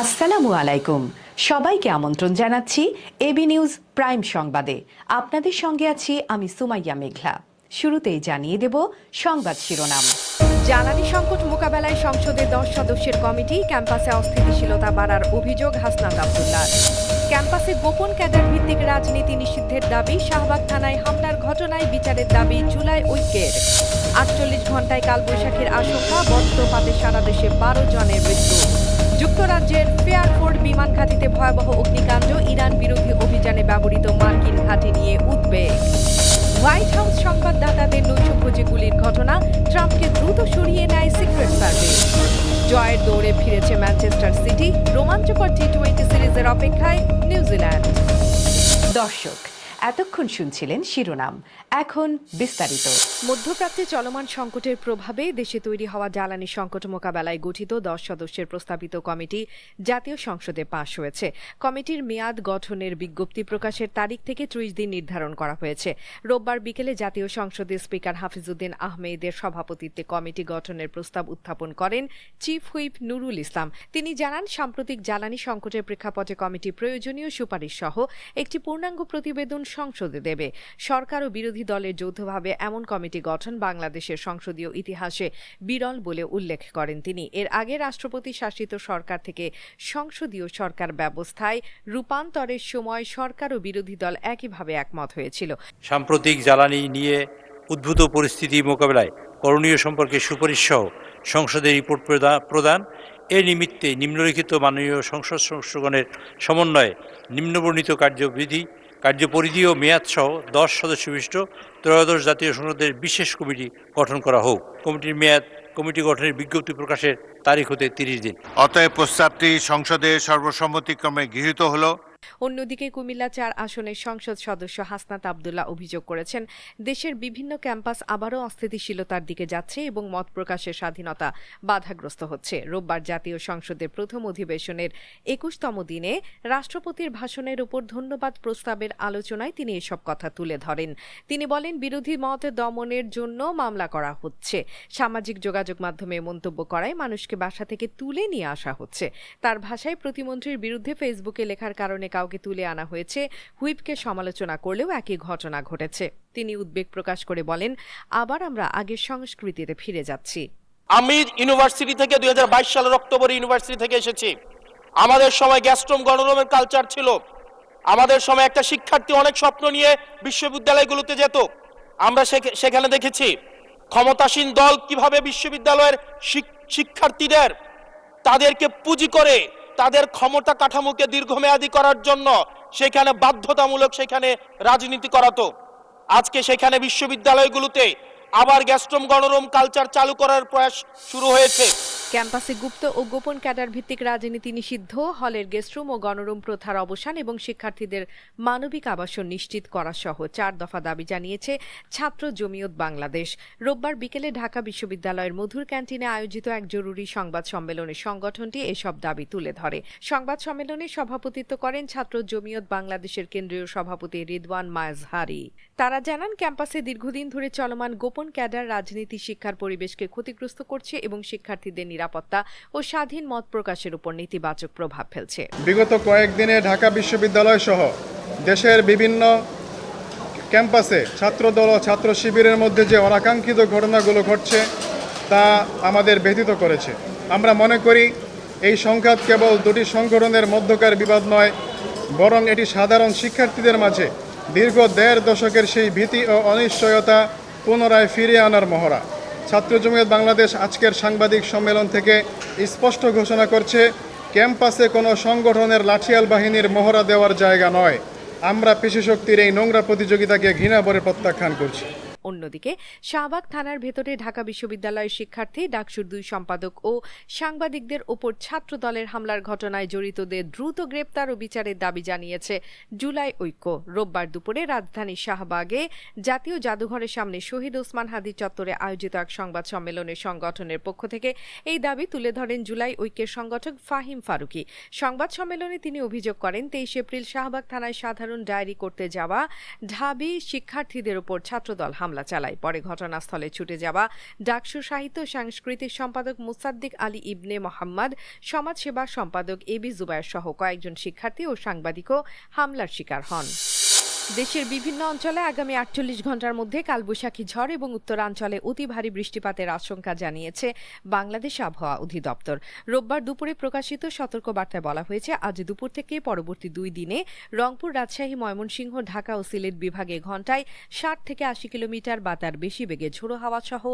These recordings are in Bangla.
আসসালামু আলাইকুম। সবাইকে আমন্ত্রণ জানাচ্ছি এবি নিউজ প্রাইম সংবাদে। আপনাদের সঙ্গে আছি আমি সুমাইয়া মেঘলা। শুরুতেই জানিয়ে দেব সংবাদ শিরোনাম। জ্বালানি সংকট মোকাবেলায় সংসদে 10 সদস্যের কমিটি, ক্যাম্পাসে অস্থিতিশীলতা বাড়ার অভিযোগ হাসনাত আব্দুল্লাহ। ক্যাম্পাসে গোপন ক্যাডার ভিত্তিক রাজনীতি নিষিদ্ধের দাবি, শাহবাগ থানায় হামলার ঘটনায় বিচারের দাবি জুলাই ঐক্যের। 48 ঘণ্টায় কালবৈশাখীর আশঙ্কা, বজ্রপাতে সারা দেশে 12 জনের মৃত্যু। যুক্তরাজ্যের ফেয়ারফোর্ড বিমান ঘাঁটিতে ভয়াবহ অগ্নিকাণ্ড, ইরান বিরোধী অভিযানে ব্যবহৃত মার্কিন ঘাঁটি নিয়ে উদ্বেগ। হোয়াইট হাউস সংবাদদাতাদের নৈশভোজে গুলির ঘটনা, ট্রাম্পকে দ্রুত সরিয়ে নেয় সিক্রেট সার্ভিস। জয়ের দৌড়ে ফিরেছে ম্যানচেস্টার সিটি, রোমাঞ্চকর টি-20 সিরিজের অপেক্ষায় নিউজিল্যান্ড। দর্শক, এতক্ষণ শুনছিলেন শিরোনাম, এখন বিস্তারিত। মধ্যপ্রাচ্যে চলমান সংকটের প্রভাবে দেশে তৈরি হওয়া জ্বালানি সংকট মোকাবেলায় গঠিত 10 সদস্যের প্রস্তাবিত কমিটি জাতীয় সংসদে পাশ হয়েছে। কমিটির মেয়াদ গঠনের বিজ্ঞপ্তি প্রকাশের তারিখ থেকে 30 দিন নির্ধারণ করা হয়েছে। রোববার বিকেলে জাতীয় সংসদের স্পিকার হাফিজউদ্দিন আহমেদের সভাপতিত্বে কমিটি গঠনের প্রস্তাব উত্থাপন করেন চিফ হুইপ নুরুল ইসলাম। তিনি জানান, সাম্প্রতিক জ্বালানি সংকটের প্রেক্ষাপটে কমিটি প্রয়োজনীয় সুপারিশ সহ একটি পূর্ণাঙ্গ প্রতিবেদন সংসদে দেবে। সরকার ও বিরোধী দলের যৌথভাবে এমন কমিটি গঠন বাংলাদেশের সংসদীয় ইতিহাসে বিরল বলে উল্লেখ করেন তিনি। এর আগে রাষ্ট্রপতি শাসিত সরকার থেকে সংসদীয় সরকার ব্যবস্থায় রূপান্তরের সময় সরকার ও বিরোধী দল একইভাবে একমত হয়েছিল। সাম্প্রতিক জ্বালানি নিয়ে উদ্ভূত পরিস্থিতি মোকাবেলায় করণীয় সম্পর্কে সুপারিশ সহ সংসদে রিপোর্ট প্রদান এ নিমিত্তে নিম্নলিখিত মাননীয় সংসদ সদস্যগণের সমন্বয়ে নিম্নবর্ণিত কার্যপরিধি ও মেয়াদসহ 10 সদস্য বিশিষ্ট ত্রয়োদশ জাতীয় সংসদের বিশেষ কমিটি গঠন করা হোক। কমিটির মেয়াদ কমিটি গঠনের বিজ্ঞপ্তি প্রকাশের তারিখ হতে 30 দিন। অতএব প্রস্তাবটি সংসদে সর্বসম্মতিক্রমে গৃহীত হল। অন্যদিকে কুমিল্লা 4 আসনের সংসদ সদস্য হাসনাত আব্দুল্লাহ অভিযোগ করেছেন, দেশের বিভিন্ন ক্যাম্পাস আবারও অস্থিতিশীলতার দিকে যাচ্ছে এবং মত প্রকাশের স্বাধীনতা বাধাগ্রস্ত হচ্ছে। রোববার জাতীয় সংসদের প্রথম অধিবেশনের 21তম দিনে রাষ্ট্রপতির ভাষণের উপর ধন্যবাদ প্রস্তাবের আলোচনায় তিনি এসব কথা তুলে ধরেন। তিনি বলেন, বিরোধী মত দমনের জন্য মামলা করা হচ্ছে, সামাজিক যোগাযোগ মাধ্যমে মন্তব্য করায় মানুষকে বাসা থেকে তুলে নিয়ে আসা হচ্ছে। তার ভাষায়, প্রতিমন্ত্রীর বিরুদ্ধে ফেসবুকে লেখার কারণে কাউকে তুলে আনা হয়েছে, হুইপকে সমালোচনা করলেও একই ঘটনা ঘটেছে। তিনি উদ্বেগ প্রকাশ করে বলেন, আবার আমরা আগের সংস্কৃতিতে ফিরে যাচ্ছি। আমি ইউনিভার্সিটি থেকে 2022 সালের অক্টোবরে ইউনিভার্সিটি থেকে এসেছি। আমাদের সময় গ্যাস্ট্রোম গণরুমের কালচার ছিল। আমাদের সময় একটা শিক্ষার্থী অনেক স্বপ্ন নিয়ে বিশ্ববিদ্যালয়গুলোতে যেত। আমরা সেখানে দেখেছি ক্ষমতাসীন দল কিভাবে বিশ্ববিদ্যালয়ের শিক্ষার্থীদের তাদেরকে পুঁজি করে তাদের ক্ষমতা কাঠামোকে দীর্ঘমেয়াদী করার জন্য সেখানে বাধ্যতামূলক সেখানে রাজনীতি করাতো। আজকে সেখানে বিশ্ববিদ্যালয়গুলোতে আবার গ্যাস্ট্রোম গণরুম কালচার চালু করার প্রয়াস শুরু হয়েছে। ক্যাম্পাসে গুপ্ত ও গোপন ক্যাডার ভিত্তিক রাজনীতি নিষিদ্ধ, হলের গেস্টরুম ও গণরুম প্রথার অবসান এবং শিক্ষার্থীদের মানবিক আবাসন নিশ্চিত করা সহ 4 দফা দাবি জানিয়েছে ছাত্র জমিয়ত বাংলাদেশ। রোববার বিকেলে ঢাকা বিশ্ববিদ্যালয়ের মধুর ক্যান্টিনে আয়োজিত এক জরুরি সংবাদ সম্মেলনে সংগঠনটি এসব দাবি তুলে ধরে। সংবাদ সম্মেলনে সভাপতিত্ব করেন ছাত্র জমিয়ত বাংলাদেশের কেন্দ্রীয় সভাপতি রিদওয়ান মাযহারি। তারা জানান, ক্যাম্পাসে দীর্ঘদিন ধরে চলমান গোপন ক্যাডার রাজনীতি শিক্ষার পরিবেশকে ক্ষতিগ্রস্ত করছে এবং শিক্ষার্থীদের নিরাপত্তা ও স্বাধীন মত প্রকাশের উপর নেতিবাচক প্রভাব ফেলছে। বিগত কয়েকদিনে ঢাকা বিশ্ববিদ্যালয় সহ দেশের বিভিন্ন ক্যাম্পাসে ছাত্রদল ও ছাত্র শিবিরের মধ্যে যে অনাকাঙ্ক্ষিত ঘটনাগুলো ঘটছে তা আমাদের ব্যথিত করেছে। আমরা মনে করি এই সংঘাত কেবল দুটি সংগঠনের মধ্যকার বিবাদ নয়, বরং এটি সাধারণ শিক্ষার্থীদের মাঝে দীর্ঘ 1.5 দশকের সেই ভীতি ও অনিশ্চয়তা পুনরায় ফিরিয়ে আনার মহড়া। ছাত্র জমিয়ত বাংলাদেশ আজকের সাংবাদিক সম্মেলন থেকে স্পষ্ট ঘোষণা করছে, ক্যাম্পাসে কোনো সংগঠনের লাঠিয়াল বাহিনীর মহড়া দেওয়ার জায়গা নয়। আমরা পেশিশক্তির এই নোংরা প্রতিযোগিতাকে ঘৃণা ভরে প্রত্যাখ্যান করছি। অন্যদিকে শাহবাগ থানার ভেতরে ঢাকা বিশ্ববিদ্যালয়ের শিক্ষার্থী, ডাকসুর 2 সম্পাদক ও সাংবাদিকদের ওপর ছাত্র দলের হামলার ঘটনায় জড়িতদের দ্রুত গ্রেপ্তার ও বিচারের দাবি জানিয়েছে জুলাই ঐক্য। রোববার দুপুরে রাজধানীর শাহবাগে জাতীয় জাদুঘরের সামনে শহীদ ওসমান হাদি চত্বরে আয়োজিত এক সংবাদ সম্মেলনে সংগঠনের পক্ষ থেকে এই দাবি তুলে ধরেন জুলাই ঐক্যের সংগঠক ফাহিম ফারুকী। সংবাদ সম্মেলনে তিনি অভিযোগ করেন, 23 এপ্রিল শাহবাগ থানায় সাধারণ ডায়েরি করতে যাওয়া ঢাবি শিক্ষার্থীদের ওপর ছাত্রদল হামলা হামলা চালায়। পরে ঘটনাস্থলে ছুটে যাওয়া ডাকসু সাহিত্য ও সাংস্কৃতিক সম্পাদক মুসাদ্দিক আলী ইবনে মোহাম্মদ, সমাজসেবা সম্পাদক এবি জুবায়ের সহ কয়েকজন শিক্ষার্থী ও সাংবাদিকও হামলার শিকার হন। দেশের বিভিন্ন অঞ্চলে আগামী 48 ঘন্টার মধ্যে কালবৈশাখী ঝড় এবং উত্তরাঞ্চলে অতি ভারী বৃষ্টিপাতের আশঙ্কা জানিয়েছে বাংলাদেশ আবহাওয়া অধিদপ্তর। রোববার দুপুরে প্রকাশিত সতর্কবার্তায় বলা হয়েছে, আজ দুপুর থেকে পরবর্তী 2 দিনে রংপুর, রাজশাহী, ময়মনসিংহ, ঢাকা ও সিলেট বিভাগে ঘণ্টায় 60 থেকে 80 কিলোমিটার বা তার বেশি বেগে ঝোড়ো হাওয়া সহ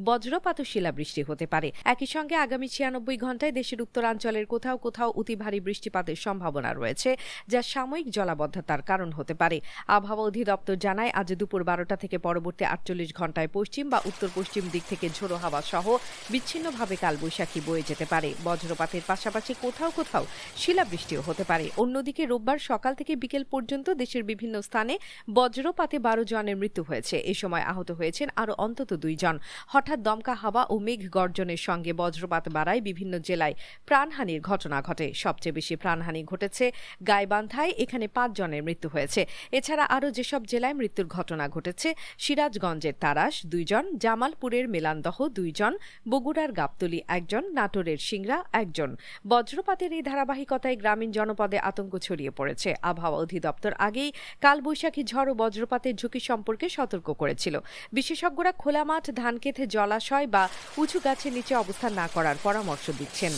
বজ্রপাত ও শিলাবৃষ্টি হতে পারে। একই সঙ্গে আগামী 96 ঘণ্টায় দেশের উত্তরাঞ্চলের কোথাও কোথাও অতি ভারী বৃষ্টিপাতের সম্ভাবনা রয়েছে, যা সাময়িক জলাবদ্ধতার কারণ হতে পারে। আবহাওয়া অধিদপ্তর জানায়, আজ দুপুর 12টা থেকে পরবর্তী 48 ঘণ্টায় পশ্চিম বা উত্তর পশ্চিম দিক থেকে ঝোড়ো হাওয়া সহ বিচ্ছিন্নভাবে কালবৈশাখী বয়ে যেতে পারে। বজ্রপাতের পাশাপাশি কোথাও কোথাও শিলাবৃষ্টিও হতে পারে। অন্যদিকে রোববার সকাল থেকে বিকেল পর্যন্ত দেশের বিভিন্ন স্থানে বজ্রপাতে 12 জনের মৃত্যু হয়েছে। এ সময় আহত হয়েছেন আরও অন্তত 2 জন। হঠাৎ দমকা হাওয়া ও মেঘ গর্জনের সঙ্গে বজ্রপাত বাড়ায় বিভিন্ন জেলায় প্রাণহানির ঘটনা ঘটে। সবচেয়ে বেশি প্রাণহানি ঘটেছে গাইবান্ধায়, এখানে 5 জনের মৃত্যু হয়েছে। এছাড়া আরও যেসব জেলায় মৃত্যুর ঘটনা ঘটেছে, সিরাজগঞ্জের তারাস 2 জন, জামালপুরের মেলান্দহ 2 জন, বগুড়ার গাবতলী 1 জন, নাটোরের সিংড়া 1 জন। বজ্রপাতের এই ধারাবাহিকতায় গ্রামীণ জনপদে আতঙ্ক ছড়িয়ে পড়েছে। আবহাওয়া অধিদপ্তর আগেই কালবৈশাখী ঝড় ও বজ্রপাতের ঝুঁকি সম্পর্কে সতর্ক করেছিল। বিশেষজ্ঞরা খোলা মাঠ, ধানক্ষেত, জলাশয় বা উঁচু গাছের নিচে অবস্থান না করার পরামর্শ দিচ্ছেন।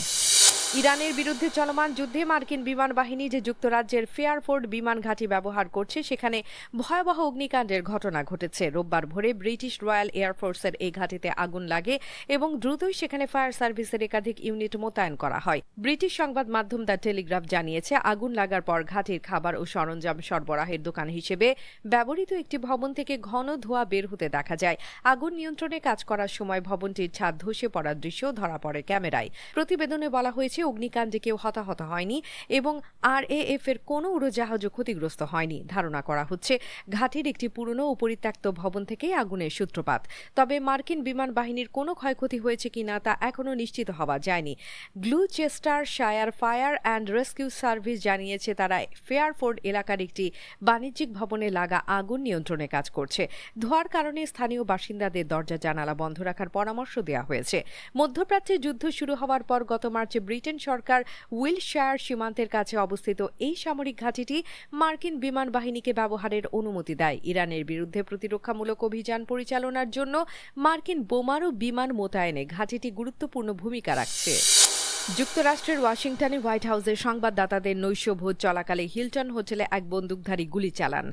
ইরানের বিরুদ্ধে চলমান যুদ্ধে মার্কিন বিমান বাহিনী যে যুক্তরাজ্যের ফেয়ারফোর্ড বিমান ঘাঁটি ব্যবহার করছে, সেখানে ভয়াবহ অগ্নিকাণ্ডের ঘটনা ঘটেছে। রোববার ভোরে ব্রিটিশ রয়্যাল এয়ারফোর্সের এই ঘাঁটিতে আগুন লাগে এবং দ্রুতই সেখানে ফায়ার সার্ভিসের একাধিক ইউনিট মোতায়েন করা হয়। ব্রিটিশ সংবাদ মাধ্যম দ্য টেলিগ্রাফ জানিয়েছে, আগুন লাগার পর ঘাঁটির খাবার ও সরঞ্জাম সরবরাহের দোকান হিসেবে ব্যবহৃত একটি ভবন থেকে ঘন ধোঁয়া বের হতে দেখা যায়। আগুন নিয়ন্ত্রণে কাজ করার সময় ভবনটির ছাদ ধসে পড়ার দৃশ্য ধরা পড়ে ক্যামেরায়। প্রতিবেদনে বলা হয়েছে, অগ্নিকাণ্ডে কেউ হতাহত হয়নি এবং RAF এর কোনো উড়োজাহাজও ক্ষতিগ্রস্ত হয়নি। ধারণা করা হচ্ছে ঘাঁটির একটি পুরনো ও পরিত্যক্ত ভবন থেকেই আগুনের সূত্রপাত। তবে মার্কিন বিমান বাহিনীর কোনো ক্ষয়ক্ষতি হয়েছে কিনা তা এখনও নিশ্চিত হওয়া যায়নি। Gloucestershire fire and rescue service জানিয়েছে, তারা ফেয়ারফোর্ড এলাকার একটি বাণিজ্যিক ভবনে লাগা আগুন নিয়ন্ত্রণে কাজ করছে। ধোঁয়ার কারণে স্থানীয় বাসিন্দাদের দরজা জানালা বন্ধ রাখার পরামর্শ দেওয়া হয়েছে। মধ্যপ্রাচ্যে যুদ্ধ শুরু হওয়ার পর গত মার্চে ব্রিটেন সরকার উইলশায়ার সীমান্তের কাছে অবস্থিত এই সামরিক ঘাঁটিটি মার্কিন বিমান বাহিনীকে ব্যবহারের অনুমতি দেয়। ইরানের বিরুদ্ধে প্রতিরক্ষামূলক অভিযান পরিচালনার জন্য মার্কিন বোমারু বিমান মোতায়েনে ঘাঁটিটি গুরুত্বপূর্ণ ভূমিকা রাখছে। যুক্তরাষ্ট্রের ওয়াশিংটনে হোয়াইট হাউসের সংবাদদাতাদের নৈশভোজ চলাকালে হিলটন হোটেলে এক বন্দুকধারী গুলি চালান।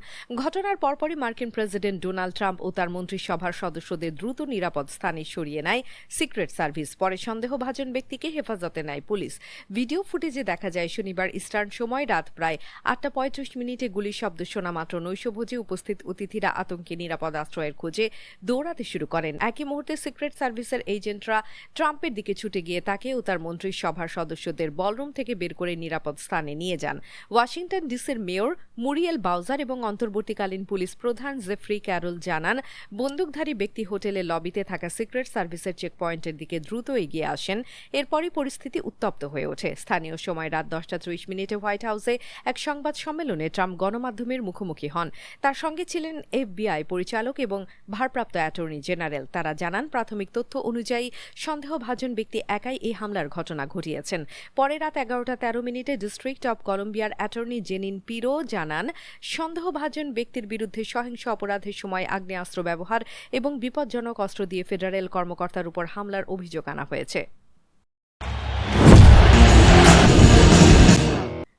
ঘটনার পরপরই মার্কিন প্রেসিডেন্ট ডোনাল্ড ট্রাম্প ও তার মন্ত্রিসভার সদস্যদের দ্রুত নিরাপদ স্থানে সরিয়ে নেয় সিক্রেট সার্ভিস। পরে সন্দেহভাজন ব্যক্তিকে হেফাজতে নেয় পুলিশ। ভিডিও ফুটেজে দেখা যায়, শনিবার ইস্টার্ন সময় রাত প্রায় 8:35 গুলির শব্দ শোনা মাত্র নৈশভোজে উপস্থিত অতিথিরা আতঙ্কে নিরাপদ আশ্রয়ের খোঁজে দৌড়াতে শুরু করেন। একই মুহূর্তে সিক্রেট সার্ভিসের এজেন্টরা ট্রাম্পের দিকে ছুটে গিয়ে তাকে ও তার সভার সদস্যদের বলরুম থেকে বের করে নিরাপদ স্থানে নিয়ে যান। ওয়াশিংটন ডিসির মেয়র মুরিয়েল বাউজার এবং অন্তর্বর্তীকালীন পুলিশ প্রধান জেফ্রি ক্যারল জানান, বন্দুকধারী ব্যক্তি হোটেলের লবিতে থাকা সিক্রেট সার্ভিসের চেকপয়েন্টের দিকে দ্রুত এগিয়ে আসেন। এরপরই পরিস্থিতি উত্তপ্ত হয়ে ওঠে। স্থানীয় সময় রাত 10:30 হোয়াইট হাউসে এক সংবাদ সম্মেলনে ট্রাম্প গণমাধ্যমের মুখোমুখি হন। তার সঙ্গে ছিলেন FBI পরিচালক এবং ভারপ্রাপ্ত অ্যাটর্নি জেনারেল। তারা জানান, প্রাথমিক তথ্য অনুযায়ী সন্দেহভাজন ব্যক্তি একাই এই হামলার ঘটনা ঘটিয়েছেন। পরে রাত 11:13 ডিস্ট্রিক্ট অব কলম্বিয়ার অ্যাটর্নি জেনিন পিরো জানান, সন্দেহভাজন ব্যক্তির বিরুদ্ধে সহিংস অপরাধের সময় আগ্নেয়াস্ত্র ব্যবহার এবং বিপজ্জনক অস্ত্র দিয়ে ফেডারেল কর্মকর্তার উপর হামলার অভিযোগ আনা হয়েছে।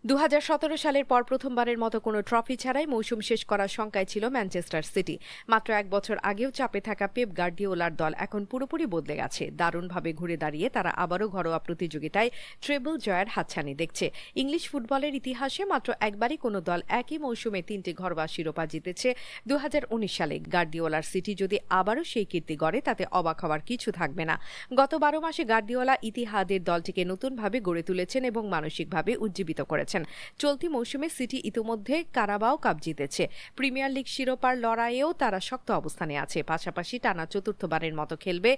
2017 সালের পর প্রথমবারের মতো কোনো ট্রফি ছাড়াই মৌসুম শেষ করার শঙ্কায় ছিল ম্যানচেস্টার সিটি। মাত্র 1 বছর আগেও চাপে থাকা পেপ গার্দিওলার দল এখন পুরোপুরি বদলে গেছে। দারুণভাবে ঘুরে দাঁড়িয়ে তারা আবারও ঘরোয়া প্রতিযোগিতায় ট্রেবল জয়ের হাতছানি দেখছে। ইংলিশ ফুটবলের ইতিহাসে মাত্র একবারই কোনো দল একই মৌসুমে 3টি ঘরোয়া শিরোপা জিতেছে। 2019 সালে গার্দিওলার সিটি যদি আবারও সেই কীর্তি গড়ে, তাতে অবাক হওয়ার কিছু থাকবে না। গত 12 মাসে গার্দিওলা ইতিহাদের দলটিকে নতুনভাবে গড়ে তুলেছেন এবং মানসিকভাবে উজ্জীবিত করেছেন। চলতি মৌসুমে সিটি ইতিমধ্যে কারাবাও কাপ জিতেছে। প্রিমিয়ার লিগ শিরোপার লড়াইয়েও তারা শক্ত অবস্থানে আছে। পাশাপাশি টানা চতুর্থবারের মতো খেলবে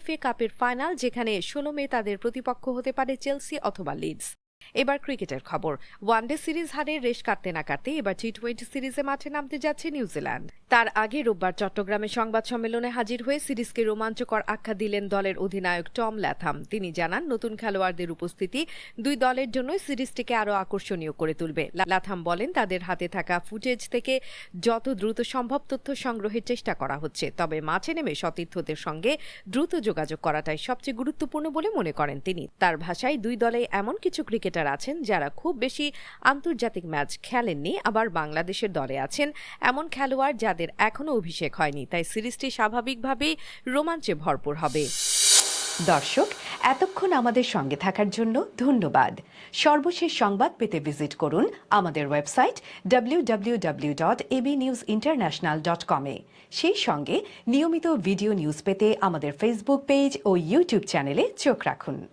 FA কাপের ফাইনাল, যেখানে 16 মে তাদের প্রতিপক্ষ হতে পারে চেলসি অথবা লিডস। এবার ক্রিকেটের খবর। ওয়ানডে সিরিজ হারের রেশ কাটতে না কাটতে এবার টি-20 সিরিজে মাঠে নামতে যাচ্ছে নিউজিল্যান্ড। তার আগে রোববার চট্টগ্রামে সংবাদ সম্মেলনে হাজির হয়ে সিরিজকে রোমাঞ্চকর আখ্যা দিলেন দলের অধিনায়ক টম ল্যাথাম। তিনি জানান, নতুন খেলোয়াড়দের উপস্থিতি দুই দলের জন্যই সিরিজটিকে আরও আকর্ষণীয় করে তুলবে। ল্যাথাম বলেন, তাদের হাতে থাকা ফুটেজ থেকে যত দ্রুত সম্ভব তথ্য সংগ্রহের চেষ্টা করা হচ্ছে, তবে মাঠে নেমে সতীর্থদের সঙ্গে দ্রুত যোগাযোগ করাটাই সবচেয়ে গুরুত্বপূর্ণ বলে মনে করেন তিনি। তার ভাষায়, দুই দলে এমন কিছু ক্রিকেটার আছেন যারা খুব বেশি আন্তর্জাতিক ম্যাচ খেলেননি, আবার বাংলাদেশের দলে আছেন এমন খেলোয়াড় যাদের এখনো অভিষেক হয়নি, তাই সিরিজটি স্বাভাবিকভাবেই রোমাঞ্চে ভরপুর হবে। দর্শক, এতক্ষণ আমাদের সঙ্গে থাকার জন্য ধন্যবাদ। সর্বশেষ সংবাদ পেতে ভিজিট করুন আমাদের ওয়েবসাইট www.abnewsinternational.com এ। সেই সঙ্গে নিয়মিত ভিডিও নিউজ পেতে আমাদের ফেসবুক পেজ ও ইউটিউব চ্যানেলে চোখ রাখুন।